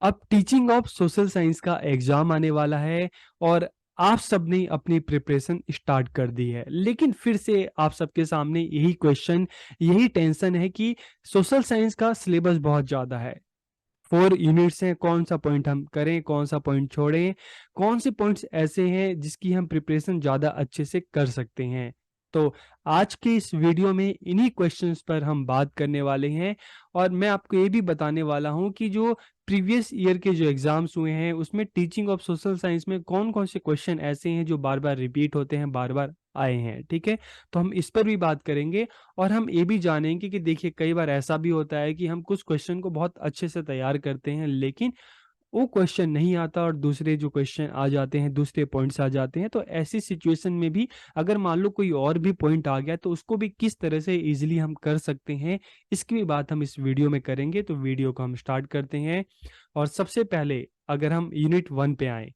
अब teaching of social science का exam आने वाला है और आप सबने अपनी प्रिपरेशन स्टार्ट कर दी है, लेकिन फिर से आप सबके सामने यही क्वेश्चन, यही टेंशन है कि सोशल साइंस का सिलेबस बहुत ज़्यादा है। 4 यूनिट्स हैं, कौन सा पॉइंट हम करें, कौन सा पॉइंट छोड़ें, कौन से पॉइंट्स ऐसे हैं जिसकी हम प्रिपरेशन ज़्यादा अच्छे से कर सकते हैं। तो आज के इस वीडियो में इन्हीं क्वेश्चंस पर हम बात करने वाले हैं और मैं आपको ये भी बताने वाला हूँ कि जो प्रीवियस ईयर के जो एग्जाम्स हुए हैं उसमें टीचिंग ऑफ सोशल साइंस में कौन कौन से क्वेश्चन ऐसे हैं जो बार बार रिपीट होते हैं, बार बार आए हैं। ठीक है, तो हम इस पर भी बात करेंगे और हम ये भी जानेंगे कि देखिए कई बार ऐसा भी होता है कि हम कुछ क्वेश्चन को बहुत अच्छे से तैयार करते हैं, लेकिन वो क्वेश्चन नहीं आता और दूसरे जो क्वेश्चन आ जाते हैं, दूसरे पॉइंट्स आ जाते हैं। तो ऐसी सिचुएशन में भी अगर मान लो कोई और भी पॉइंट आ गया तो उसको भी किस तरह से इजीली हम कर सकते हैं, इसकी भी बात हम इस वीडियो में करेंगे। तो वीडियो को हम स्टार्ट करते हैं और सबसे पहले अगर हम यूनिट 1 पे आए,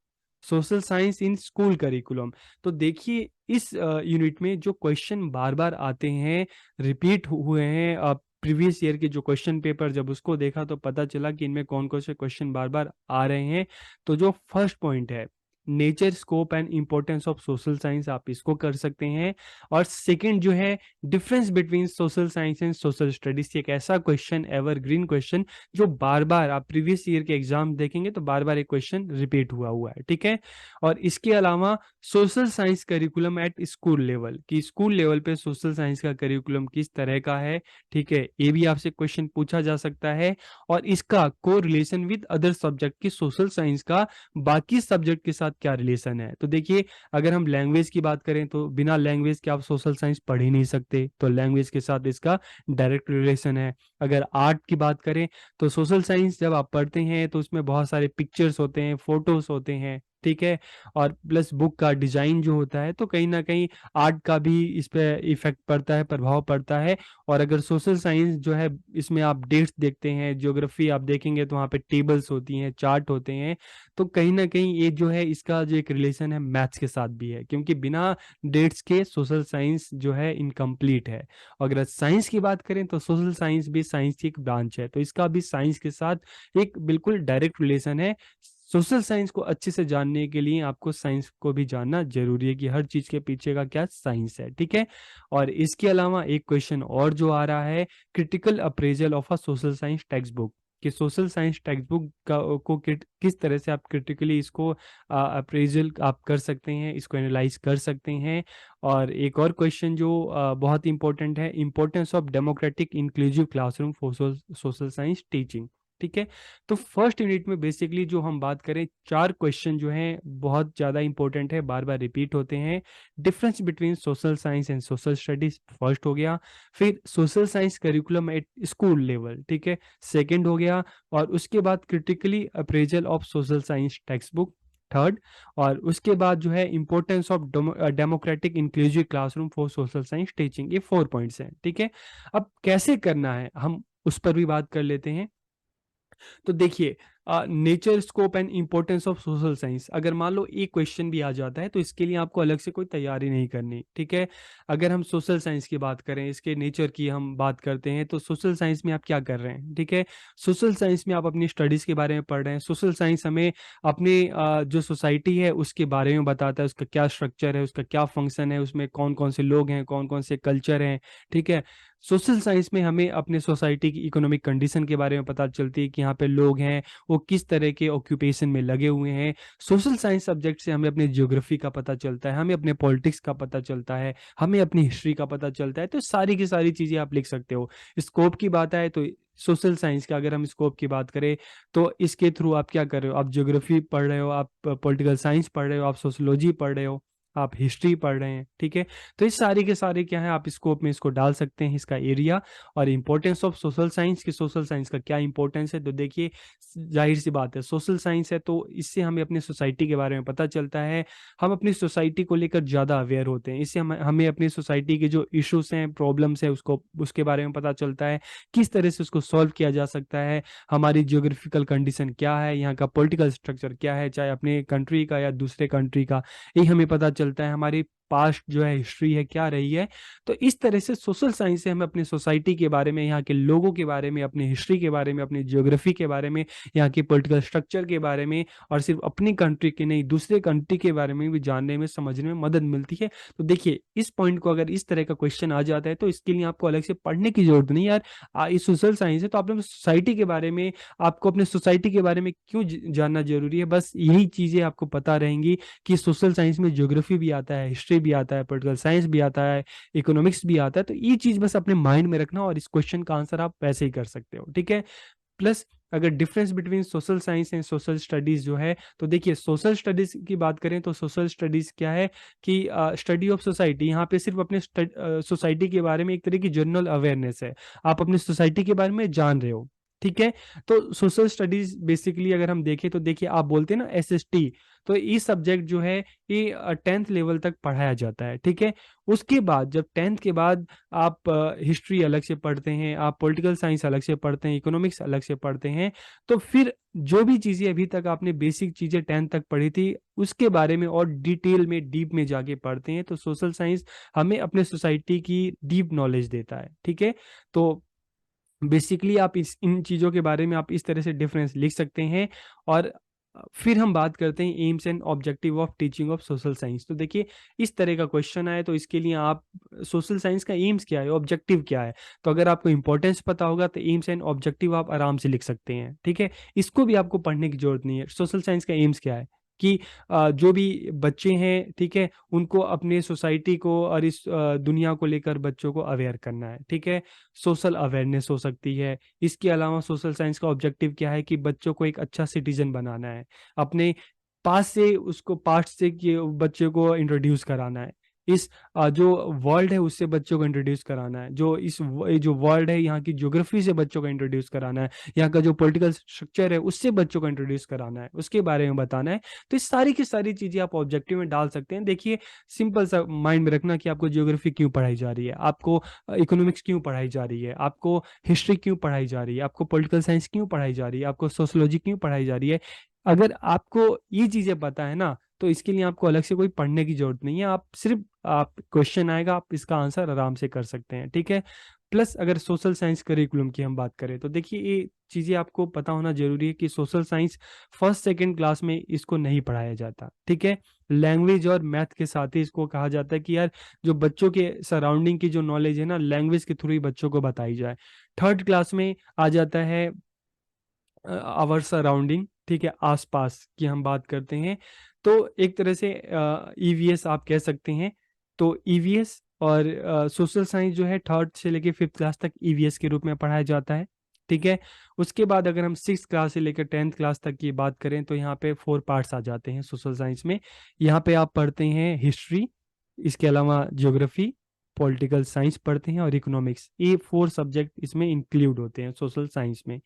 social science in school curriculum, तो देखिए इस यूनिट में जो क्वेश्चन बार बार आते हैं, रिपीट हुए हैं, प्रीवियस ईयर के जो क्वेश्चन पेपर जब उसको देखा तो पता चला कि इनमें कौन कौन से क्वेश्चन बार बार आ रहे हैं। तो जो फर्स्ट पॉइंट है, nature scope and importance of social science, आप इसको कर सकते हैं। और सेकंड जो है, difference between social science and social studies, एक ऐसा क्वेश्चन, एवरग्रीन क्वेश्चन, जो बार बार आप प्रीवियस ईयर के एग्जाम देखेंगे तो बार बार एक क्वेश्चन रिपीट हुआ हुआ है। ठीक है, और इसके अलावा social science curriculum at school level, कि स्कूल लेवल पे सोशल साइंस का करिकुलम किस तरह का है। ठीक है, ये भी आपसे क्वेश्चन पूछा जा सकता है। और इसका को रिलेशन विद अदर सब्जेक्ट, की सोशल साइंस का बाकी सब्जेक्ट के साथ क्या रिलेशन है। तो देखिए अगर हम लैंग्वेज की बात करें तो बिना लैंग्वेज के आप सोशल साइंस पढ़ ही नहीं सकते, तो लैंग्वेज के साथ इसका डायरेक्ट रिलेशन है। अगर आर्ट की बात करें तो सोशल साइंस जब आप पढ़ते हैं तो उसमें बहुत सारे पिक्चर्स होते हैं, फोटोज होते हैं। ठीक है, और प्लस बुक का डिजाइन जो होता है, तो कहीं ना कहीं आर्ट का भी इस पे इफेक्ट पड़ता है, प्रभाव पड़ता है। और अगर सोशल साइंस जो है इसमें आप डेट्स देखते हैं, ज्योग्राफी आप देखेंगे तो वहाँ पे टेबल्स होती हैं, चार्ट होते हैं। तो कहीं ना कहीं ये जो है इसका जो एक रिलेशन है मैथ्स के साथ भी है, क्योंकि बिना डेट्स के सोशल साइंस जो है इनकम्प्लीट है। और अगर साइंस की बात करें तो सोशल साइंस भी साइंस की एक ब्रांच है, तो इसका भी साइंस के साथ एक बिल्कुल डायरेक्ट रिलेशन है। सोशल साइंस को अच्छे से जानने के लिए आपको साइंस को भी जानना जरूरी है कि हर चीज के पीछे का क्या साइंस है। ठीक है, और इसके अलावा एक क्वेश्चन और जो आ रहा है, critical appraisal of a social science text book, कि सोशल साइंस टेक्स्ट बुक को किस तरह से आप क्रिटिकली इसको अप्रेजल आप कर सकते हैं, इसको एनालाइज कर सकते हैं। और एक और क्वेश्चन जो बहुत इंपॉर्टेंट है, importance of democratic inclusive classroom for social science teaching. ठीक है, तो फर्स्ट यूनिट में बेसिकली जो हम बात करें, 4 क्वेश्चन जो हैं बहुत ज़्यादा इंपॉर्टेंट है, बार बार रिपीट होते हैं। Difference between social science and social studies first हो गया, फिर social science curriculum at school level, ठीक है, सेकंड हो गया, और उसके बाद critically appraisal of social science text book third, और उसके बाद जो है importance of democratic inclusive classroom for social science teaching, ये 4 पॉइंट्स हैं। ठीक है, अब कैसे करना है हम उस पर भी बात कर लेते हैं। तो देखिए, nature scope and importance of social science, अगर मान लो एक क्वेश्चन भी आ जाता है तो इसके लिए आपको अलग से कोई तैयारी नहीं करनी। ठीक है, अगर हम सोशल साइंस की बात करें, इसके नेचर की हम बात करते हैं, तो सोशल साइंस में आप क्या कर रहे हैं। ठीक है, सोशल साइंस में आप अपनी स्टडीज के बारे में पढ़ रहे हैं। सोशल साइंस हमें अपने जो सोसाइटी है उसके बारे में बताता है, उसका क्या स्ट्रक्चर है, उसका क्या फंक्शन है, उसमें कौन कौन से लोग हैं, कौन कौन से कल्चर हैं। ठीक है, सोशल साइंस में हमें अपने सोसाइटी की इकोनॉमिक कंडीशन के बारे में पता चलती है कि यहाँ पे लोग हैं वो किस तरह के ऑक्यूपेशन में लगे हुए हैं। सोशल साइंस सब्जेक्ट से हमें अपने ज्योग्राफी का पता चलता है, हमें अपने पॉलिटिक्स का पता चलता है, हमें अपनी हिस्ट्री का पता चलता है। तो सारी की सारी चीज़ें आप लिख सकते हो। स्कोप की बात आए तो सोशल साइंस का अगर हम स्कोप की बात करें तो इसके थ्रू आप क्या कर रहे हो, आप ज्योग्राफी पढ़ रहे हो, आप पॉलिटिकल साइंस पढ़ रहे हो, आप सोशोलॉजी पढ़ रहे हो, आप हिस्ट्री पढ़ रहे हैं। ठीक है, तो इस सारी के सारे क्या है, आप स्कोप में इसको डाल सकते हैं, इसका एरिया। और इंपॉर्टेंस ऑफ सोशल साइंस, की सोशल साइंस का क्या इंपॉर्टेंस है, तो देखिए जाहिर सी बात है, सोशल साइंस है तो इससे हमें अपनी सोसाइटी के बारे में पता चलता है, हम अपनी सोसाइटी को लेकर ज़्यादा अवेयर होते हैं। इससे हमें अपनी सोसाइटी के जो इश्यूज हैं, प्रॉब्लम्स हैं, उसको उसके बारे में पता चलता है, किस तरह से उसको सॉल्व किया जा सकता है, हमारी जियोग्राफिकल कंडीशन क्या है, यहाँ का पॉलिटिकल स्ट्रक्चर क्या है, चाहे अपने कंट्री का या दूसरे कंट्री का, ये हमें पता चलता है। हमारी पास्ट जो है हिस्ट्री है क्या रही है। तो इस तरह से सोशल साइंस से हमें अपनी सोसाइटी के बारे में, यहाँ के लोगों के बारे में, अपनी हिस्ट्री के बारे में, अपनी ज्योग्राफी के बारे में, यहाँ की पॉलिटिकल स्ट्रक्चर के बारे में, और सिर्फ अपनी कंट्री के नहीं दूसरे कंट्री के बारे में भी जानने में, समझने में मदद मिलती है। तो देखिए इस पॉइंट को अगर इस तरह का क्वेश्चन आ जाता है तो इसके लिए आपको अलग से पढ़ने की जरूरत नहीं यार। ये सोशल साइंस है तो आपने सोसाइटी के बारे में, आपको अपने सोसाइटी के बारे में क्यों जानना जरूरी है, बस यही चीजें आपको पता रहेंगी कि सोशल साइंस में ज्योग्राफी भी आता है, हिस्ट्री भी आता है, पॉलिटिकल साइंस भी आता है, इकोनॉमिक्स भी आता है। तो ये चीज बस अपने माइंड में रखना और इस क्वेश्चन का आंसर आप वैसे ही कर सकते हो, ठीक है। प्लस अगर difference between social science and social studies जो है, तो देखिए सोशल स्टडीज की बात करें तो सोशल स्टडीज क्या है कि स्टडी ऑफ सोसाइटी, यहाँ पे सिर्फ अपने सोसाइटी के बारे में एक तरह की जनरल अवेयरनेस है, आप अपने सोसाइटी के बारे में जान रहे हो, ठीक है। तो सोशल स्टडीज बेसिकली अगर हम देखें तो देखिए आप बोलते हैं ना एसएसटी, तो ये सब्जेक्ट जो है ये 10th लेवल तक पढ़ाया जाता है, ठीक है। उसके बाद जब 10th के बाद आप हिस्ट्री अलग से पढ़ते हैं, आप पॉलिटिकल साइंस अलग से पढ़ते हैं, इकोनॉमिक्स अलग से पढ़ते हैं, तो फिर जो भी चीजें अभी तक आपने बेसिक चीजें 10th तक पढ़ी थी उसके बारे में और डिटेल में डीप में जाके पढ़ते हैं। तो सोशल साइंस हमें अपने सोसाइटी की डीप नॉलेज देता है, ठीक है। तो बेसिकली आप इस इन चीज़ों के बारे में आप इस तरह से डिफरेंस लिख सकते हैं। और फिर हम बात करते हैं AIIMS and objective of teaching of social science. तो देखिए इस तरह का क्वेश्चन आए तो इसके लिए आप सोशल साइंस का एम्स क्या है, ऑब्जेक्टिव क्या है, तो अगर आपको इंपॉर्टेंस पता होगा तो एम्स एंड ऑब्जेक्टिव आप आराम से लिख सकते हैं, ठीक है। इसको भी आपको पढ़ने की जरूरत नहीं है। सोशल साइंस का एम्स क्या है कि जो भी बच्चे हैं, ठीक है, उनको अपने सोसाइटी को और इस दुनिया को लेकर बच्चों को अवेयर करना है, ठीक है। सोशल अवेयरनेस हो सकती है। इसके अलावा सोशल साइंस का ऑब्जेक्टिव क्या है कि बच्चों को एक अच्छा सिटीजन बनाना है, अपने पास से उसको पास्ट से कि बच्चे को इंट्रोड्यूस कराना है, इस जो वर्ल्ड है उससे बच्चों को इंट्रोड्यूस कराना है, जो जो वर्ल्ड है यहाँ की ज्योग्राफी से बच्चों को इंट्रोड्यूस कराना है, यहाँ का जो पॉलिटिकल स्ट्रक्चर है उससे बच्चों को इंट्रोड्यूस कराना है, उसके बारे में बताना है। तो इस सारी की सारी चीजें आप ऑब्जेक्टिव में डाल सकते हैं। देखिए सिंपल सा माइंड में रखना कि आपको ज्योग्राफी क्यों पढ़ाई जा रही है, आपको इकोनॉमिक्स क्यों पढ़ाई जा रही है, आपको हिस्ट्री क्यों पढ़ाई जा रही है, आपको पॉलिटिकल साइंस क्यों पढ़ाई जा रही है, आपको सोशोलॉजी क्यों पढ़ाई जा रही है। अगर आपको ये चीजें पता है ना तो इसके लिए आपको अलग से कोई पढ़ने की जरूरत नहीं है। आप सिर्फ आप क्वेश्चन आएगा आप इसका आंसर आराम से कर सकते हैं, ठीक है। प्लस अगर सोशल साइंस करिकुलम की हम बात करें तो देखिए ये चीजें आपको पता होना जरूरी है कि social science first second class में इसको नहीं पढ़ाया जाता, ठीक है। लैंग्वेज और मैथ के साथ ही इसको कहा जाता है कि यार जो बच्चों के सराउंडिंग की जो नॉलेज है ना लैंग्वेज के थ्रू ही बच्चों को बताई जाए। थर्ड क्लास में आ जाता है आवर सराउंडिंग, ठीक है, आसपास की हम बात करते हैं। तो एक तरह से ईवीएस आप कह सकते हैं। तो ईवीएस और सोशल साइंस जो है थर्ड से लेके फिफ्थ क्लास तक ईवीएस के रूप में पढ़ाया जाता है, ठीक है। उसके बाद अगर हम सिक्स क्लास से लेकर 10th क्लास तक की बात करें तो यहाँ पे 4 पार्ट्स आ जाते हैं सोशल साइंस में। यहाँ पे आप पढ़ते हैं हिस्ट्री, इसके अलावा ज्योग्राफी, पॉलिटिकल साइंस पढ़ते हैं और इकोनॉमिक्स, ये 4 सब्जेक्ट इसमें इंक्लूड होते हैं सोशल साइंस में।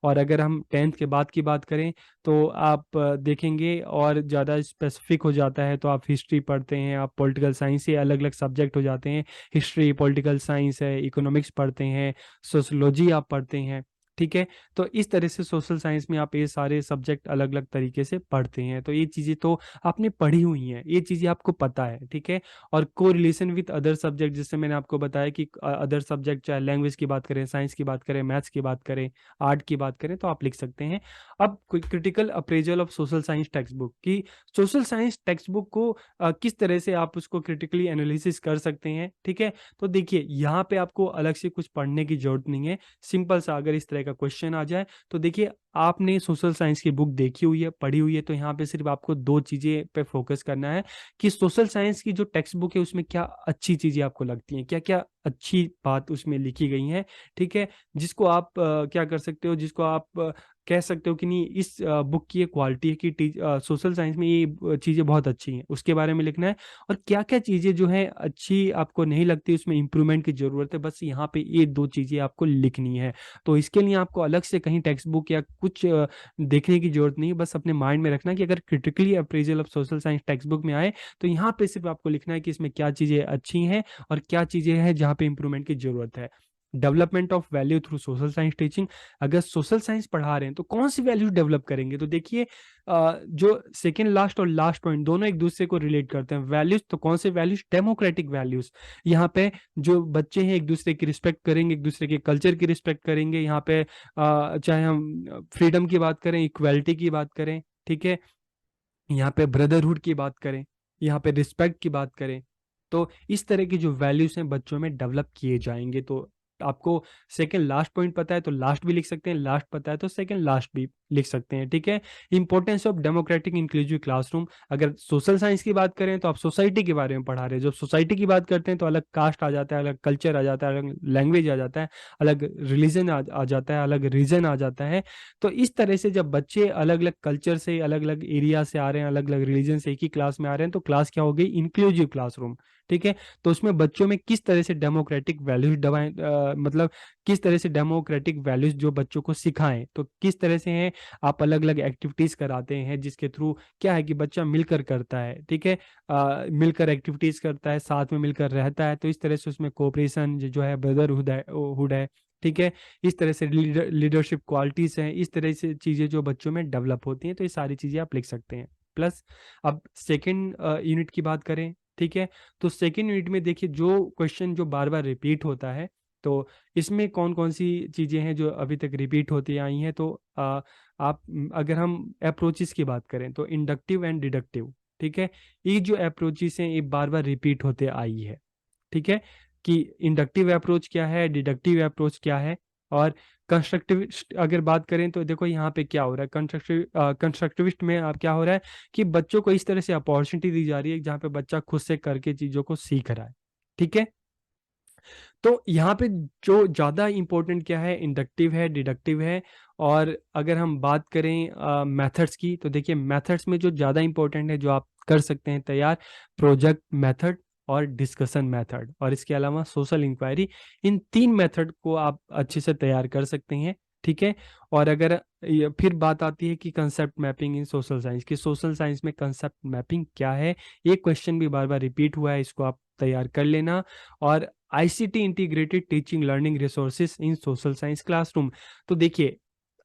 और अगर हम 10th के बाद की बात करें तो आप देखेंगे और ज़्यादा स्पेसिफिक हो जाता है तो आप हिस्ट्री पढ़ते हैं, आप पॉलिटिकल साइंस से अलग अलग सब्जेक्ट हो जाते हैं, हिस्ट्री पॉलिटिकल साइंस है, इकोनॉमिक्स पढ़ते हैं, सोशोलॉजी आप पढ़ते हैं, ठीक है। तो इस तरह से सोशल साइंस में आप ये सारे सब्जेक्ट अलग अलग तरीके से पढ़ते हैं। तो ये चीज़ें तो आपने पढ़ी हुई हैं, ये चीज़ें आपको पता है, ठीक है। और को रिलेशन विद अदर सब्जेक्ट, जैसे मैंने आपको बताया कि अदर सब्जेक्ट चाहे लैंग्वेज की बात करें, साइंस की बात करें, मैथ्स की बात करें, आर्ट की बात करें, तो आप लिख सकते हैं। अब कोई critical appraisal of social science text book की, सोशल साइंस टेक्स्ट बुक को किस तरह से आप उसको क्रिटिकली एनालिसिस कर सकते हैं, ठीक है। तो देखिए यहाँ पे आपको अलग से कुछ पढ़ने की जरूरत नहीं है। सिंपल सा अगर इस तरह का क्वेश्चन आ जाए तो देखिए आपने सोशल साइंस की बुक देखी हुई है, पढ़ी हुई है, तो यहाँ पे सिर्फ आपको 2 चीजें पे फोकस करना है कि सोशल साइंस की जो टेक्स्ट बुक है उसमें क्या अच्छी चीजें आपको लगती हैं, क्या क्या अच्छी बात उसमें लिखी गई हैं, ठीक है। जिसको आप क्या कर सकते हो, जिसको आप कह सकते हो कि नहीं इस बुक की ये क्वालिटी है कि सोशल साइंस में ये चीज़ें बहुत अच्छी हैं, उसके बारे में लिखना है। और क्या क्या चीज़ें जो है अच्छी आपको नहीं लगती, उसमें इंप्रूवमेंट की ज़रूरत है, बस यहाँ पे ये 2 चीज़ें आपको लिखनी है। तो इसके लिए आपको अलग से कहीं टेक्स्ट बुक या कुछ देखने की जरूरत नहीं है, बस अपने माइंड में रखना कि अगर critically appraisal of social science text book में आए तो यहाँ पे सिर्फ आपको लिखना है कि इसमें क्या चीज़ें अच्छी हैं और क्या चीज़ें हैं जहाँ पे इंप्रूवमेंट की ज़रूरत है। Development of value through social science teaching. अगर सोशल साइंस पढ़ा रहे हैं तो कौन सी वैल्यूज डेवलप करेंगे? तो देखिए जो सेकेंड लास्ट और लास्ट पॉइंट दोनों एक दूसरे को रिलेट करते हैं। वैल्यूज तो कौन से वैल्यूज? Democratic values. यहाँ पे जो बच्चे हैं एक दूसरे की रिस्पेक्ट करेंगे, एक दूसरे के कल्चर की रिस्पेक्ट करेंगे। यहाँ पे चाहे हम फ्रीडम की बात करें, इक्वालिटी की बात करें, ठीक है, यहाँ पे ब्रदरहुड की बात करें, यहाँ पे रिस्पेक्ट की बात करें, तो इस तरह की जो वैल्यूज हैं बच्चों में डेवलप किए जाएंगे। तो आपको सेकंड लास्ट पॉइंट पता है तो लास्ट भी लिख सकते हैं, लास्ट पता है तो सेकंड लास्ट भी लिख सकते हैं, ठीक है। Importance of democratic inclusive classroom. अगर सोशल साइंस की बात करें तो आप सोसाइटी के बारे में पढ़ा रहे हैं। जब सोसाइटी की बात करते हैं तो अलग कास्ट आ जाता है, अलग कल्चर आ जाता है, अलग लैंग्वेज आ जाता है, अलग रिलीजन आ जाता है, अलग रीजन आ जाता है। तो इस तरह से जब बच्चे अलग अलग कल्चर से, अलग अलग एरिया से आ रहे हैं, अलग अलग रिलीजन से एक ही क्लास में आ रहे हैं, तो क्लास क्या हो गई? इंक्लूसिव क्लासरूम, ठीक है। तो उसमें बच्चों में किस तरह से डेमोक्रेटिक वैल्यूज दबाएं, मतलब किस तरह से डेमोक्रेटिक वैल्यूज जो बच्चों को सिखाएं, तो किस तरह से हैं आप अलग अलग एक्टिविटीज कराते हैं जिसके थ्रू क्या है कि बच्चा मिलकर करता है, ठीक है, मिलकर एक्टिविटीज करता है, साथ में मिलकर रहता है, तो इस तरह से उसमें कोऑपरेशन जो है, ब्रदरहुड है, ठीक है, इस तरह से लीडरशिप क्वालिटीज हैं, इस तरह से चीज़ें जो बच्चों में डेवलप होती हैं, तो ये सारी चीज़ें आप लिख सकते हैं। प्लस अब सेकेंड यूनिट की बात करें, ठीक है, तो सेकेंड यूनिट में देखिए जो क्वेश्चन जो बार बार रिपीट होता है, तो इसमें कौन कौन सी चीज़ें हैं जो अभी तक रिपीट होती आई हैं। तो अगर हम अप्रोचेस की बात करें तो इंडक्टिव एंड डिडक्टिव, ठीक है, ये जो अप्रोचेस हैं ये बार बार रिपीट होते आई है, ठीक है, कि इंडक्टिव अप्रोच क्या है, डिडक्टिव अप्रोच क्या है, और कंस्ट्रक्टिविस्ट अगर बात करें तो देखो यहाँ पे क्या हो रहा है, कंस्ट्रक्टिविस्ट में आप क्या हो रहा है कि बच्चों को इस तरह से अपॉर्चुनिटी दी जा रही है जहाँ पे बच्चा खुद से करके चीज़ों को सीख रहा है, ठीक है। तो यहाँ पे जो ज़्यादा इम्पोर्टेंट क्या है, इंडक्टिव है, डिडक्टिव है। और अगर हम बात करें मेथड्स की तो देखिए मेथड्स में जो ज़्यादा इम्पोर्टेंट है जो आप कर सकते हैं तैयार, प्रोजेक्ट मेथड और डिस्कशन मेथड, और इसके अलावा सोशल इंक्वायरी, इन 3 मेथड को आप अच्छे से तैयार कर सकते हैं, ठीक है। और अगर फिर बात आती है कि कंसेप्ट मैपिंग इन सोशल साइंस, कि सोशल साइंस में कंसेप्ट मैपिंग क्या है, ये क्वेश्चन भी बार बार रिपीट हुआ है, इसको आप तैयार कर लेना। और ICT integrated teaching learning resources in social science classroom. तो देखिए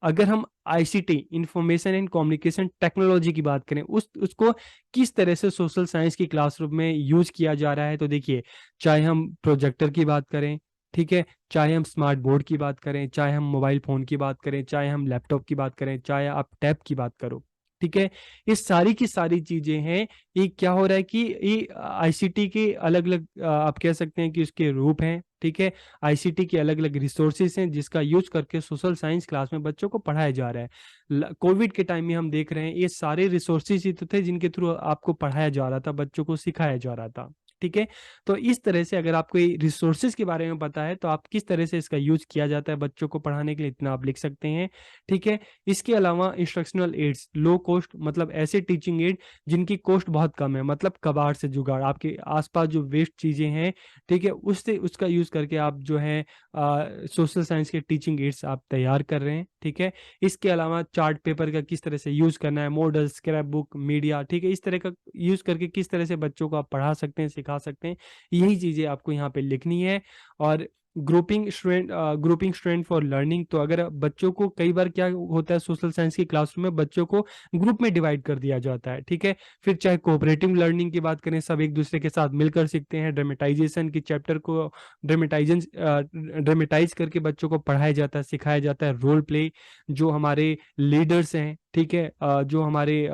अगर हम ICT information and communication technology की बात करें, उसको किस तरह से सोशल साइंस की क्लासरूम में यूज किया जा रहा है, तो देखिए चाहे हम प्रोजेक्टर की बात करें, ठीक है, चाहे हम स्मार्ट बोर्ड की बात करें, चाहे हम मोबाइल फोन की बात करें, चाहे हम लैपटॉप की बात करें, चाहे आप टैब की बात करो, ठीक है, ये सारी की सारी चीजें हैं। ये क्या हो रहा है कि ये आईसीटी के अलग अलग आप कह सकते हैं कि उसके रूप हैं, ठीक है, आईसीटी के अलग अलग रिसोर्सेज हैं जिसका यूज करके सोशल साइंस क्लास में बच्चों को पढ़ाया जा रहा है। कोविड के टाइम में हम देख रहे हैं ये सारे रिसोर्सेज ही तो थे जिनके थ्रू आपको पढ़ाया जा रहा था, बच्चों को सिखाया जा रहा था, ठीक है। तो इस तरह से अगर आपको ये रिसोर्सेज के बारे में पता है तो आप किस तरह से इसका यूज किया जाता है बच्चों को पढ़ाने के लिए, इतना आप लिख सकते हैं, ठीक है। इसके अलावा इंस्ट्रक्शनल एड्स लो कॉस्ट, मतलब ऐसे टीचिंग एड जिनकी कॉस्ट बहुत कम है, मतलब कबाड़ से जुगाड़, आपके आसपास जो वेस्ट चीजें हैं, ठीक है, उससे उसका यूज करके आप जो है सोशल साइंस के टीचिंग एड्स आप तैयार कर रहे हैं, ठीक है। इसके अलावा चार्ट पेपर का किस तरह से यूज करना है, मॉडल, स्क्रैप बुक, मीडिया, ठीक है, इस तरह का यूज करके किस तरह से बच्चों को आप पढ़ा सकते हैं, सिखा सकते हैं, यही चीजें आपको यहाँ पे लिखनी है। और ग्रुपिंग स्टूडेंट फॉर लर्निंग, तो अगर बच्चों को कई बार क्या होता है सोशल साइंस की क्लासरूम में बच्चों को ग्रुप में डिवाइड कर दिया जाता है, ठीक है। फिर चाहे कोऑपरेटिव लर्निंग की बात करें, सब एक दूसरे के साथ मिलकर सीखते हैं, ड्रामेटाइजेशन की चैप्टर को ड्रामेटाइज करके बच्चों को पढ़ाया जाता है, सिखाया जाता है, रोल प्ले, जो हमारे लीडर्स हैं, ठीक है, जो हमारे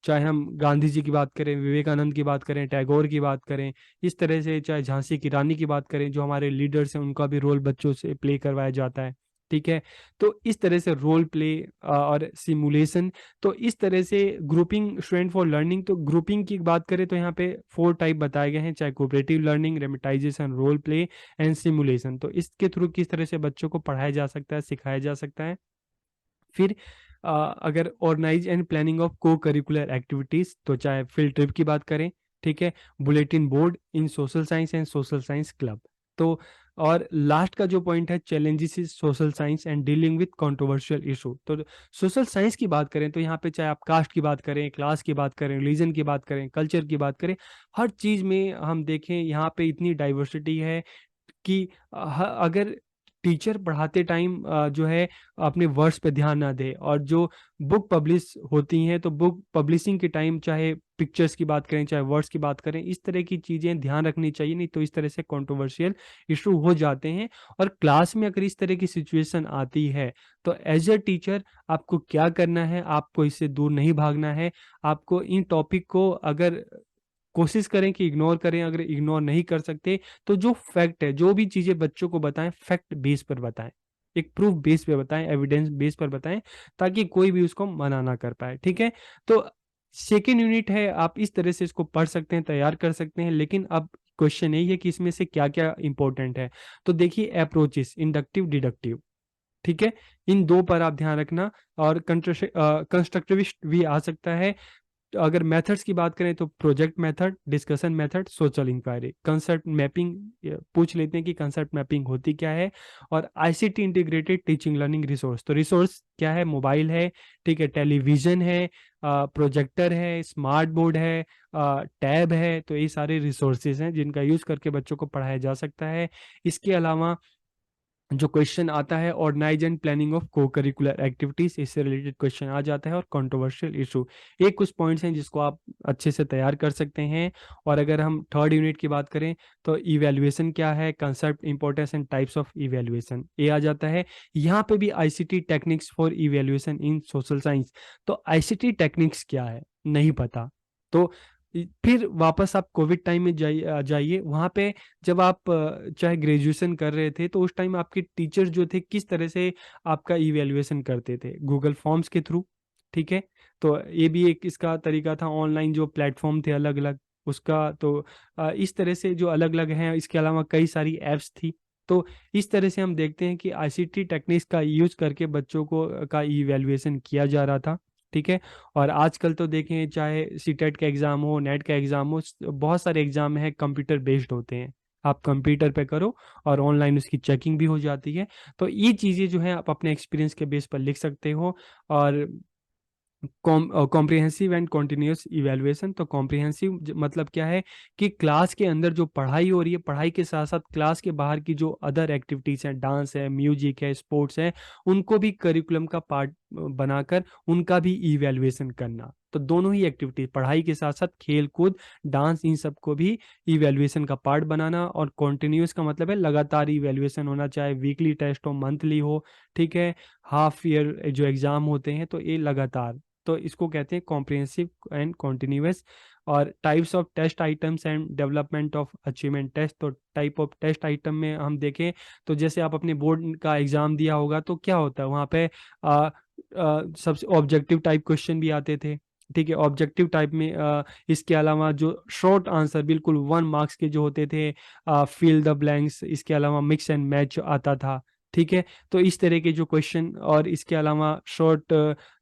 चाहे हम गांधी जी की बात करें, विवेकानंद की बात करें, टैगोर की बात करें, इस तरह से चाहे झांसी की रानी की बात करें, जो हमारे लीडर्स हैं उनका भी रोल बच्चों से प्ले करवाया जाता है, ठीक है। तो इस तरह से रोल प्ले और सिमुलेशन, तो इस तरह से ग्रुपिंग स्टूडेंट फॉर लर्निंग, तो ग्रुपिंग की बात करें तो यहाँ पे 4 टाइप बताए गए हैं, चाहे कोऑपरेटिव लर्निंग, रेमिटाइजेशन, रोल प्ले एंड सिमुलेशन। तो इसके थ्रू किस तरह से बच्चों को पढ़ाया जा सकता है, सिखाया जा सकता है। फिर अगर ऑर्गेनाइज एंड प्लानिंग ऑफ को करिकुलर एक्टिविटीज, तो चाहे फील्ड ट्रिप की बात करें, ठीक है, bulletin board in social science and social science club. तो और लास्ट का जो पॉइंट है, challenges is social science and dealing with controversial issue. तो सोशल साइंस की बात करें तो यहाँ पे चाहे आप कास्ट की बात करें, क्लास की बात करें, रिलीजन की बात करें, कल्चर की बात करें, हर चीज में हम देखें यहाँ पे इतनी डाइवर्सिटी है कि अगर टीचर पढ़ाते टाइम जो है अपने वर्ड्स पे ध्यान ना दे, और जो बुक पब्लिश होती हैं तो बुक पब्लिशिंग के टाइम चाहे पिक्चर्स की बात करें चाहे वर्ड्स की बात करें, इस तरह की चीज़ें ध्यान रखनी चाहिए, नहीं तो इस तरह से कंट्रोवर्शियल इशू हो जाते हैं। और क्लास में अगर इस तरह की सिचुएशन आती है तो एज अ टीचर आपको क्या करना है, आपको इससे दूर नहीं भागना है। आपको इन टॉपिक को अगर कोशिश करें कि इग्नोर करें, अगर इग्नोर नहीं कर सकते तो जो फैक्ट है, जो भी चीज़ें बच्चों को बताएं फैक्ट बेस पर बताएं, एक प्रूफ बेस पे बताएं, एविडेंस बेस पर बताएं, ताकि कोई भी उसको मना ना कर पाए। ठीक है, तो सेकेंड यूनिट है, आप इस तरह से इसको पढ़ सकते हैं, तैयार कर सकते हैं। लेकिन अब क्वेश्चन यही है कि इसमें से क्या क्या इंपॉर्टेंट है। तो देखिए, अप्रोचेस इंडक्टिव डिडक्टिव, ठीक है, इन दो पर आप ध्यान रखना। और कंस्ट्रक्टिविस्ट भी आ सकता है। तो अगर मेथड्स की बात करें तो project method, discussion method, social inquiry, concept mapping पूछ लेते हैं कि कंसेप्ट मैपिंग होती क्या है। और ICT integrated teaching learning resource, तो रिसोर्स क्या है, मोबाइल है, ठीक है, टेलीविजन है, प्रोजेक्टर है, स्मार्ट बोर्ड है, टैब है, तो ये सारे रिसोर्सेज हैं जिनका यूज करके बच्चों को पढ़ाया जा सकता है। इसके अलावा जो क्वेश्चन आता है ऑर्गेनाइज एंड प्लानिंग ऑफ को करिकुलर एक्टिविटीज, इससे रिलेटेड क्वेश्चन आ जाता है। और कंट्रोवर्शियल इशू, ये कुछ पॉइंट्स हैं जिसको आप अच्छे से तैयार कर सकते हैं। और अगर हम थर्ड यूनिट की बात करें तो इवैल्यूएशन क्या है, concept, importance and types of evaluation, ये आ जाता है। यहाँ पे भी ICT techniques for evaluation in social science, तो आईसीटी टेक्निक्स क्या है नहीं पता, तो फिर वापस आप कोविड टाइम में जाइए वहाँ पे। जब आप चाहे ग्रेजुएशन कर रहे थे तो उस टाइम आपके टीचर जो थे किस तरह से आपका इवैल्यूएशन करते थे, गूगल फॉर्म्स के थ्रू। ठीक है, तो ये भी एक इसका तरीका था, ऑनलाइन जो प्लेटफॉर्म थे अलग अलग उसका। तो इस तरह से जो अलग अलग हैं, इसके अलावा कई सारी एप्स थी। तो इस तरह से हम देखते हैं कि आईसीटी टेक्निक्स का यूज करके बच्चों को का इवैल्यूएशन किया जा रहा था। ठीक है, और आजकल तो देखें चाहे सीटेट का एग्ज़ाम हो, नेट का एग्ज़ाम हो, बहुत सारे एग्ज़ाम हैं कंप्यूटर बेस्ड होते हैं। आप कंप्यूटर पे करो और ऑनलाइन उसकी चेकिंग भी हो जाती है। तो ये चीज़ें जो हैं आप अपने एक्सपीरियंस के बेस पर लिख सकते हो। और कॉम्प्रिहेंसिव एंड कॉन्टिन्यूस इवैल्यूएशन, तो कॉम्प्रिहेंसिव मतलब क्या है कि क्लास के अंदर जो पढ़ाई हो रही है, पढ़ाई के साथ साथ क्लास के बाहर की जो अदर एक्टिविटीज़ हैं, डांस है, म्यूजिक है, स्पोर्ट्स है, उनको भी करिकुलम का पार्ट बनाकर उनका भी इवैल्यूएशन करना। तो दोनों ही एक्टिविटी, पढ़ाई के साथ साथ खेल कूद, डांस, इन सबको भी इवैल्यूएशन का पार्ट बनाना। और कॉन्टिन्यूस का मतलब है लगातार इवैल्यूएशन होना, चाहे वीकली टेस्ट हो, मंथली हो, ठीक है, हाफ ईयर जो एग्ज़ाम होते हैं, तो ये लगातार, तो इसको कहते हैं कॉम्प्रिहेंसिव एंड कॉन्टिन्यूअस। और types of test items and development of achievement test, तो टाइप ऑफ टेस्ट आइटम में हम देखें तो जैसे आप अपने बोर्ड का एग्जाम दिया होगा तो क्या होता है वहाँ पे सबसे ऑब्जेक्टिव टाइप क्वेश्चन भी आते थे। ठीक है, ऑब्जेक्टिव टाइप में इसके अलावा जो शॉर्ट आंसर बिल्कुल 1 मार्क्स के जो होते थे, फिल द ब्लैंक्स, इसके अलावा मिक्स एंड मैच आता था। ठीक है, तो इस तरह के जो क्वेश्चन, और इसके अलावा शॉर्ट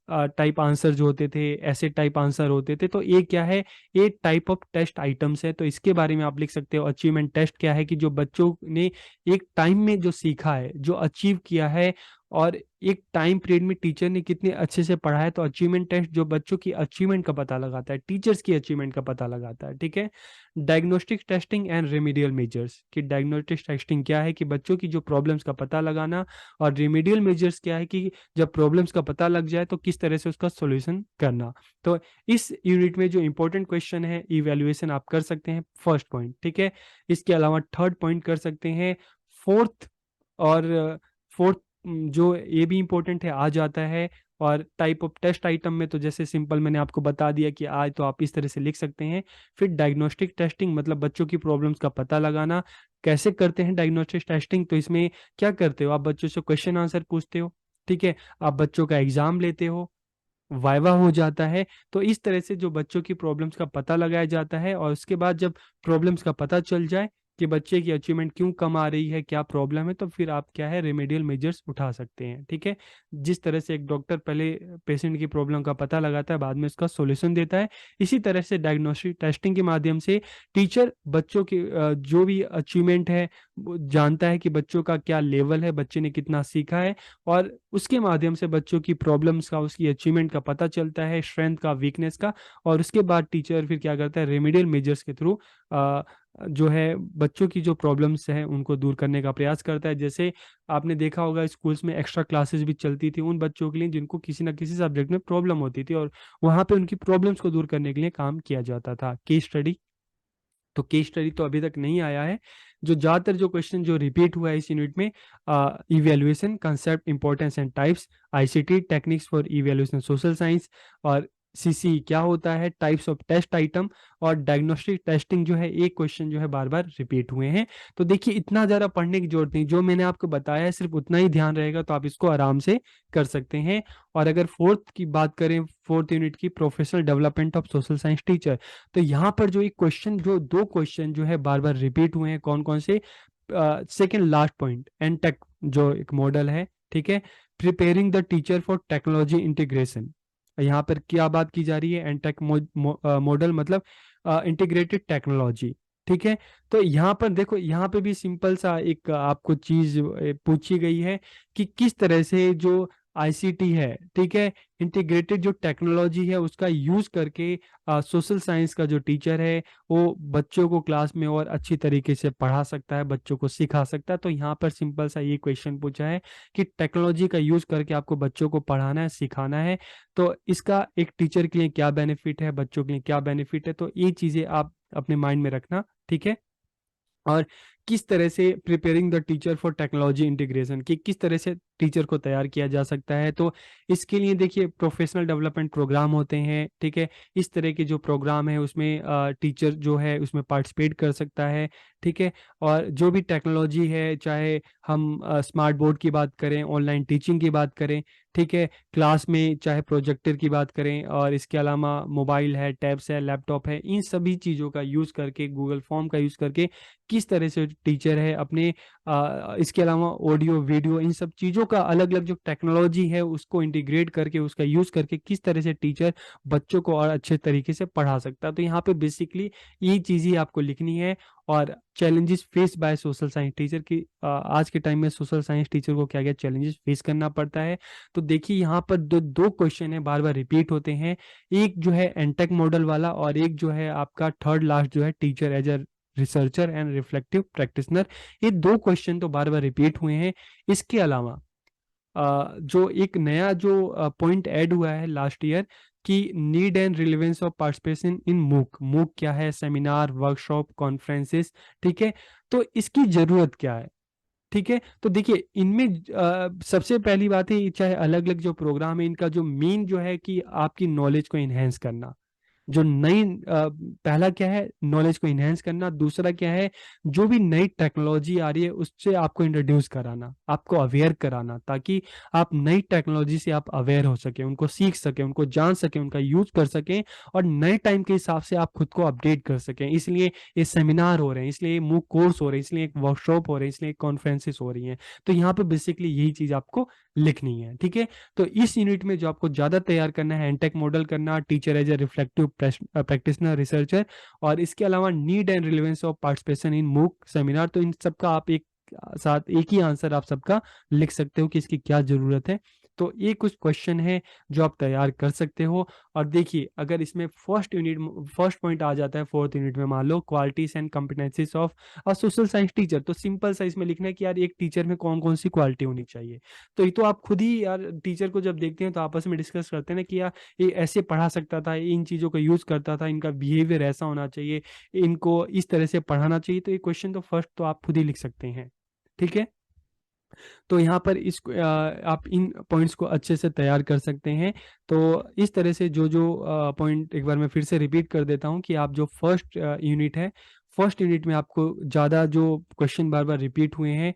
टाइप आंसर जो होते थे, ऐसे टाइप आंसर होते थे। तो ये क्या है, ये टाइप ऑफ टेस्ट आइटम्स है, तो इसके बारे में आप लिख सकते हो। अचीवमेंट टेस्ट क्या है कि जो बच्चों ने एक टाइम में जो सीखा है, जो अचीव किया है, और एक टाइम पीरियड में टीचर ने कितने अच्छे से पढ़ा है। तो अचीवमेंट टेस्ट जो बच्चों की अचीवमेंट का पता लगाता है, टीचर्स की अचीवमेंट का पता लगाता है। ठीक है, diagnostic testing and remedial measures, कि डायग्नोस्टिक टेस्टिंग क्या है कि बच्चों की जो प्रॉब्लम्स का पता लगाना, और रेमेडियल मेजर्स क्या है कि जब प्रॉब्लम्स का पता लग जाए तो किस तरह से उसका सॉल्यूशन करना। तो इस यूनिट में जो इंपॉर्टेंट क्वेश्चन है इवैल्यूएशन आप कर सकते हैं, फर्स्ट पॉइंट। ठीक है, इसके अलावा थर्ड पॉइंट कर सकते हैं, फोर्थ, और फोर्थ जो ये भी इंपॉर्टेंट है आ जाता है। और टाइप ऑफ टेस्ट आइटम में तो जैसे सिंपल मैंने आपको बता दिया कि आज, तो आप इस तरह से लिख सकते हैं। फिर डायग्नोस्टिक टेस्टिंग मतलब बच्चों की प्रॉब्लम्स का पता लगाना। कैसे करते हैं डायग्नोस्टिक टेस्टिंग, तो इसमें क्या करते हो, आप बच्चों से क्वेश्चन आंसर पूछते हो। ठीक है, आप बच्चों का एग्जाम लेते हो, वाइवा हो जाता है। तो इस तरह से जो बच्चों की प्रॉब्लम्स का पता लगाया जाता है, और उसके बाद जब प्रॉब्लम्स का पता चल जाए कि बच्चे की अचीवमेंट क्यों कम आ रही है, क्या प्रॉब्लम है, तो फिर आप क्या है, रेमेडियल मेजर्स उठा सकते हैं। ठीक है, जिस तरह से एक डॉक्टर पहले पेशेंट की प्रॉब्लम का पता लगाता है, बाद में उसका सॉल्यूशन देता है, इसी तरह से डायग्नोस्टिक टेस्टिंग के माध्यम से टीचर बच्चों की जो भी अचीवमेंट है वो जानता है कि बच्चों का क्या लेवल है, बच्चे ने कितना सीखा है, और उसके माध्यम से बच्चों की प्रॉब्लम्स का, उसकी अचीवमेंट का पता चलता है, स्ट्रेंथ का, वीकनेस का। और उसके बाद टीचर फिर क्या करता है, रेमेडियल मेजर्स के थ्रू जो है बच्चों की जो प्रॉब्लम्स हैं उनको दूर करने का प्रयास करता है। जैसे आपने देखा होगा स्कूल्स में एक्स्ट्रा क्लासेस भी चलती थी उन बच्चों के लिए जिनको किसी ना किसी सब्जेक्ट में प्रॉब्लम होती थी, और वहाँ पे उनकी प्रॉब्लम्स को दूर करने के लिए काम किया जाता था। केस स्टडी, तो केस स्टडी तो अभी तक नहीं आया है। जो ज़्यादातर जो क्वेश्चन जो रिपीट हुआ है इस यूनिट में, evaluation concept importance and types, ICT techniques for evaluation social science, और सीसी क्या होता है, टाइप्स ऑफ टेस्ट आइटम, और डायग्नोस्टिक टेस्टिंग जो है, एक क्वेश्चन जो है बार बार रिपीट हुए हैं। तो देखिए इतना ज़्यादा पढ़ने की जरूरत नहीं, जो मैंने आपको बताया है सिर्फ उतना ही ध्यान रहेगा तो आप इसको आराम से कर सकते हैं। और अगर फोर्थ की बात करें, फोर्थ यूनिट की, professional development of social science teacher, तो यहाँ पर जो एक क्वेश्चन, जो दो क्वेश्चन जो है बार बार रिपीट हुए हैं, कौन कौन से, सेकेंड लास्ट पॉइंट, एनटेक जो एक मॉडल है, ठीक है, preparing the teacher for technology integration. यहाँ पर क्या बात की जा रही है, एनटेक मॉडल मतलब इंटीग्रेटेड टेक्नोलॉजी, ठीक है। तो यहाँ पर देखो, यहाँ पे भी सिंपल सा एक आपको चीज पूछी गई है कि किस तरह से जो आईसीटी है, ठीक है, इंटीग्रेटेड जो टेक्नोलॉजी है उसका यूज करके सोशल साइंस का जो टीचर है वो बच्चों को क्लास में और अच्छी तरीके से पढ़ा सकता है, बच्चों को सिखा सकता है। तो यहाँ पर सिंपल सा ये क्वेश्चन पूछा है कि टेक्नोलॉजी का यूज करके आपको बच्चों को पढ़ाना है, सिखाना है, तो इसका एक टीचर के लिए क्या बेनिफिट है, बच्चों के लिए क्या बेनिफिट है, तो ये चीजें आप अपने माइंड में रखना, ठीक है। और किस तरह से preparing the teacher for technology integration, कि किस तरह से टीचर को तैयार किया जा सकता है, तो इसके लिए देखिए प्रोफेशनल डेवलपमेंट प्रोग्राम होते हैं, ठीक है। इस तरह के जो प्रोग्राम है उसमें टीचर जो है उसमें पार्टिसिपेट कर सकता है, ठीक है। और जो भी टेक्नोलॉजी है, चाहे हम स्मार्ट बोर्ड की बात करें, ऑनलाइन टीचिंग की बात करें, ठीक है, क्लास में चाहे प्रोजेक्टर की बात करें, और इसके अलावा मोबाइल है, टैब्स है, लैपटॉप है, इन सभी चीज़ों का यूज़ करके, गूगल फॉर्म का यूज़ करके किस तरह से टीचर है अपने इसके अलावा ऑडियो वीडियो इन सब चीज़ों का अलग अलग जो टेक्नोलॉजी है उसको इंटीग्रेट करके, उसका यूज़ करके किस तरह से टीचर बच्चों को और अच्छे तरीके से पढ़ा सकता है। तो यहाँ पे बेसिकली ये चीज़ ही आपको लिखनी है। और challenges face by social science teacher की, आज के टाइम में सोशल साइंस टीचर को क्या क्या चैलेंजेस फेस करना पड़ता है। तो देखिए यहाँ पर दो दो क्वेश्चन है बार बार रिपीट होते हैं, एक जो है एनटेक मॉडल वाला, और एक जो है आपका थर्ड लास्ट जो है teacher as a researcher and reflective practitioner. ये दो क्वेश्चन तो बार बार रिपीट हुए हैं। इसके अलावा जो एक नया जो पॉइंट ऐड हुआ है लास्ट ईयर, कि need and relevance of participation in मूक, मूक क्या है, सेमिनार, वर्कशॉप, कॉन्फ्रेंसेस, ठीक है, तो इसकी जरूरत क्या है, ठीक है। तो देखिए इनमें सबसे पहली बात है, चाहे अलग अलग जो प्रोग्राम है, इनका जो मेन जो है कि आपकी नॉलेज को इन्हेंस करना, जो नई पहला क्या है, नॉलेज को इनहेंस करना, दूसरा क्या है, जो भी नई टेक्नोलॉजी आ रही है उससे आपको इंट्रोड्यूस कराना, आपको अवेयर कराना, ताकि आप नई टेक्नोलॉजी से आप अवेयर हो सके, उनको सीख सके, उनको जान सके, उनका यूज कर सकें, और नए टाइम के हिसाब से आप खुद को अपडेट कर सकें। इसलिए ये सेमिनार हो रहे हैं, इसलिए मूक कोर्स हो रहे हैं, इसलिए एक वर्कशॉप हो रहे हैं, इसलिए कॉन्फ्रेंसेस हो रही हैं। तो यहाँ पे बेसिकली यही चीज आपको लिखनी है, ठीक है। तो इस यूनिट में जो आपको ज्यादा तैयार करना है, एनटेक मॉडल करना, teacher as a reflective practitioner researcher, और इसके अलावा need and relevance of participation in MOOC seminar, तो इन सबका आप एक साथ एक ही आंसर आप सबका लिख सकते हो कि इसकी क्या जरूरत है। तो ये कुछ क्वेश्चन है जो आप तैयार कर सकते हो। और देखिए अगर इसमें फर्स्ट पॉइंट आ जाता है फोर्थ यूनिट में, मान लो qualities and competencies of a social science teacher, तो सिंपल सा इसमें लिखना है कि यार एक टीचर में कौन कौन सी क्वालिटी होनी चाहिए। तो ये तो आप खुद ही यार टीचर को जब देखते हैं तो आपस में डिस्कस करते हैं ना कि यार ये ऐसे पढ़ा सकता था, इन चीज़ों का यूज़ करता था, इनका बिहेवियर ऐसा होना चाहिए, इनको इस तरह से पढ़ाना चाहिए। तो ये क्वेश्चन तो फर्स्ट तो आप खुद ही लिख सकते हैं, ठीक है। तो यहाँ पर इस आप इन पॉइंट्स को अच्छे से तैयार कर सकते हैं। तो इस तरह से जो जो पॉइंट एक बार मैं फिर से रिपीट कर देता हूँ कि आप जो फर्स्ट यूनिट है, फर्स्ट यूनिट में आपको ज़्यादा जो क्वेश्चन बार बार रिपीट हुए हैं,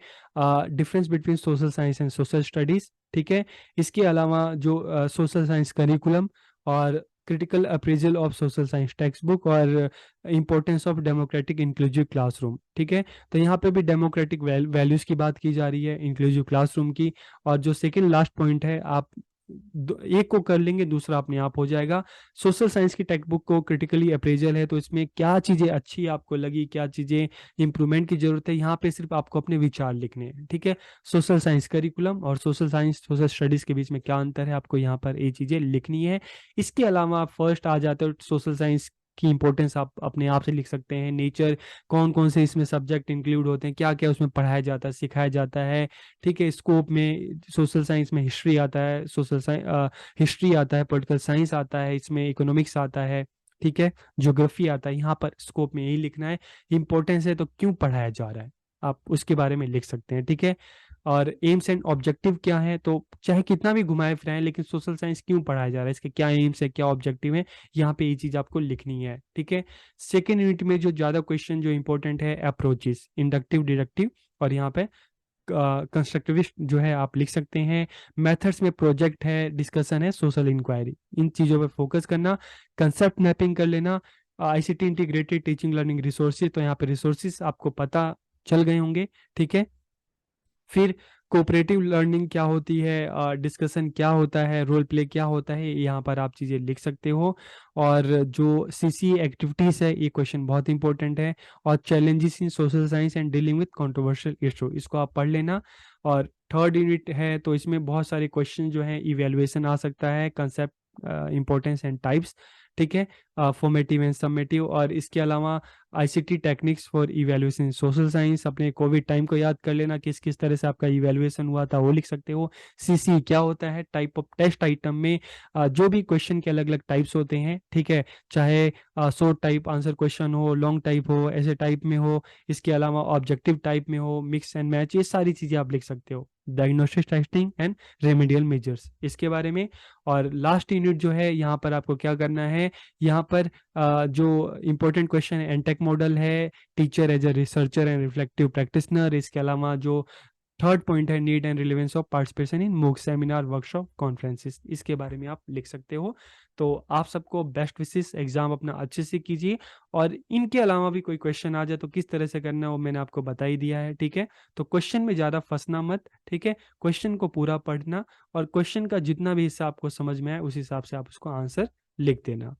difference between social science and social studies, ठीक है। इसके अलावा जो सोशल साइंस करिकुलम, और critical appraisal of social science text book, और importance of democratic inclusive classroom, ठीक है। तो यहाँ पे भी डेमोक्रेटिक वैल्यूज की बात की जा रही है, इंक्लूसिव क्लासरूम की। और जो सेकंड लास्ट पॉइंट है, आप एक को कर लेंगे दूसरा अपने आप हो जाएगा। सोशल साइंस की टेक्स्ट बुक को क्रिटिकली अप्रेजल है, तो इसमें क्या चीज़ें अच्छी आपको लगी, क्या चीज़ें इंप्रूवमेंट की जरूरत है, यहाँ पे सिर्फ आपको अपने विचार लिखने हैं, ठीक है। सोशल साइंस करिकुलम और सोशल साइंस सोशल स्टडीज़ के बीच में क्या अंतर है, आपको यहाँ पर ये चीज़ें लिखनी है। इसके अलावा आप फर्स्ट आ जाते हो सोशल साइंस की इंपॉर्टेंस आप अपने आप से लिख सकते हैं। नेचर, कौन कौन से इसमें सब्जेक्ट इंक्लूड होते हैं, क्या क्या उसमें पढ़ाया जाता है, सिखाया जाता है। ठीक है, स्कोप में सोशल साइंस में हिस्ट्री आता है, सोशल साइंस हिस्ट्री आता है, पॉलिटिकल साइंस आता है, इसमें इकोनॉमिक्स आता है। ठीक है, ज्योग्राफी आता है। यहाँ पर स्कोप में यही लिखना है, इंपॉर्टेंस है तो क्यों पढ़ाया जा रहा है, आप उसके बारे में लिख सकते हैं। ठीक है, और एम्स एंड ऑब्जेक्टिव क्या है, तो चाहे कितना भी घुमाए फिराएं, लेकिन सोशल साइंस क्यों पढ़ाया जा रहा है, इसके क्या एम्स है, क्या ऑब्जेक्टिव है, यहाँ पे ये चीज आपको लिखनी है। ठीक है, सेकेंड यूनिट में जो ज्यादा क्वेश्चन जो इंपॉर्टेंट है, अप्रोचेस, इंडक्टिव, डिडक्टिव, और यहाँ पे कंस्ट्रक्टिविस्ट जो है आप लिख सकते हैं। मेथड्स में प्रोजेक्ट है, डिस्कशन है, सोशल इंक्वायरी, इन चीज़ों पे फोकस करना। कंसेप्ट मैपिंग कर लेना। ICT integrated teaching learning resources, तो यहाँ पे रिसोर्सेज आपको पता चल गए होंगे। ठीक है, फिर कोऑपरेटिव लर्निंग क्या होती है, डिस्कशन क्या होता है, रोल प्ले क्या होता है, यहाँ पर आप चीज़ें लिख सकते हो। और जो सीसी एक्टिविटीज़ है, ये क्वेश्चन बहुत इंपॉर्टेंट है। और challenges in social science and dealing with controversial issue, इसको आप पढ़ लेना। और थर्ड यूनिट है तो इसमें बहुत सारे क्वेश्चन जो है इवेल्युएशन आ सकता है, कंसेप्ट, इंपॉर्टेंस एंड टाइप्स। ठीक है, फॉर्मेटिव एंड समेटिव। और इसके अलावा ICT techniques for evaluation social science, अपने कोविड टाइम को याद कर लेना, किस किस तरह से आपका इवैल्यूएशन हुआ था वो लिख सकते हो। सीसी क्या होता है, टाइप ऑफ टेस्ट आइटम में जो भी क्वेश्चन के अलग अलग टाइप्स होते हैं। ठीक है, चाहे शॉर्ट टाइप आंसर क्वेश्चन हो, लॉन्ग टाइप हो, ऐसे टाइप में हो, इसके अलावा ऑब्जेक्टिव टाइप में हो, मिक्स एंड मैच, ये सारी चीज़ें आप लिख सकते हो। Diagnostic testing and remedial measures, इसके बारे में। और लास्ट यूनिट जो है, यहाँ पर आपको क्या करना है, यहाँ पर जो इंपॉर्टेंट क्वेश्चन है, एनटेक मॉडल है, teacher as a researcher and reflective practitioner. इसके अलावा जो थर्ड पॉइंट है, need and relevance of participation in MOOC seminar, workshop, conferences, इसके बारे में आप लिख सकते हो। तो आप सबको बेस्ट विशेस, एग्जाम अपना अच्छे से कीजिए। और इनके अलावा भी कोई क्वेश्चन आ जाए तो किस तरह से करना है वो मैंने आपको बता ही दिया है। ठीक है, तो क्वेश्चन में ज़्यादा फंसना मत। ठीक है, क्वेश्चन को पूरा पढ़ना, और क्वेश्चन का जितना भी हिस्सा आपको समझ में आए उस हिसाब से आप उसको आंसर लिख देना।